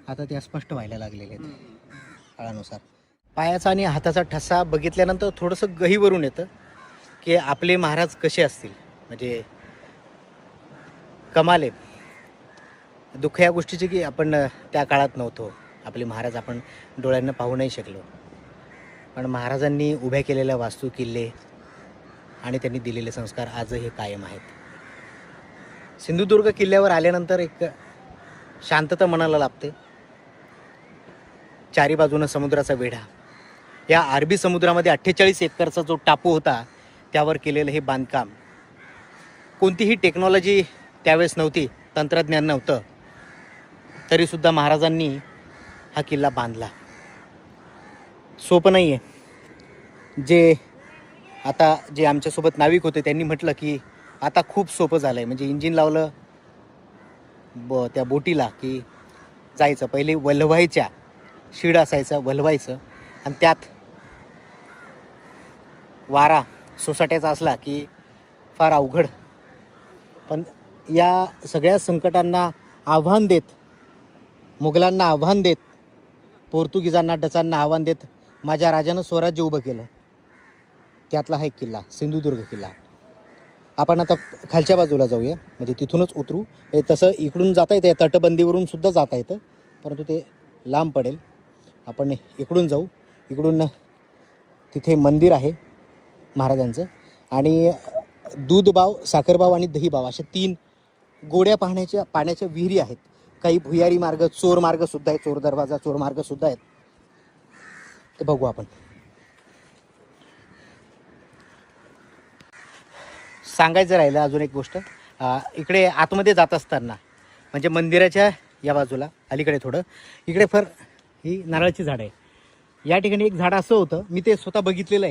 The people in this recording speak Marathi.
आता त्या स्पष्ट व्हायला लागलेल्या आहेत काळानुसार. पायाचा आणि हाताचा ठसा बघितल्यानंतर थोडंसं गहीवरून येतं की आपले महाराज कसे असतील. म्हणजे कमाल आहे. दुःख या गोष्टीचे की आपण त्या काळात नव्हतो. आपले महाराज आपण डोळ्यांना पाहू नाही शकलो, पण महाराजांनी उभ्या केलेल्या वास्तू, किल्ले आणि त्यांनी दिलेले संस्कार आजही कायम आहेत. सिंधुदुर्ग किल्ल्यावर आल्यानंतर एक शांतता मनाला लाभते. चारी बाजूनं समुद्राचा वेढा. या अरबी समुद्रामध्ये 48 एकरचा जो टापू होता त्यावर केलेलं हे बांधकाम. कोणतीही टेक्नॉलॉजी त्यावेळेस नव्हती, तंत्रज्ञान नव्हतं, तरीसुद्धा महाराजांनी हा किल्ला बांधला. सोपं नाही आहे. जे आमच्यासोबत नाविक होते त्यांनी म्हटलं की आता खूप सोपं झालं आहे. म्हणजे इंजिन लावलं त्या बोटीला की जायचं. पहिले वल्हवायच्या, शिड असायचं, वल्हवायचं आणि त्यात वारा सोसाट्याचा असला की फार अवघड. पण या सगळ्या संकटांना आव्हान देत, मुघलांना आव्हान देत, पोर्तुगीजांना, डचांना आव्हान देत माझ्या राजानं स्वराज्य उभं केलं. त्यातला हा एक किल्ला, सिंधुदुर्ग किल्ला. आपण आता खालच्या बाजूला जाऊया, म्हणजे तिथूनच उतरू. हे तसं इकडून जाता येतं, या तटबंदीवरून सुद्धा जाता येतं, परंतु ते लांब पडेल. आपण इकडून जाऊ. इकडून तिथे मंदिर आहे महाराजांचं, आणि दूधबाव, साखरबाव आणि दहीबाव अशा 3 गोड्या पाण्याच्या विहिरी आहेत. काही भुयारी मार्ग, चोर मार्गसुद्धा आहे, चोर दरवाजा, चोर मार्गसुद्धा आहेत. ते बघू आपण. सांगायचं राहिलं अजून एक गोष्ट. इकडे आतमध्ये जात असताना, म्हणजे मंदिराच्या या बाजूला अलीकडे थोडं, इकडे ही नारळाची झाडं आहे. या ठिकाणी एक झाड असं होतं, मी ते स्वतः बघितलेलं आहे.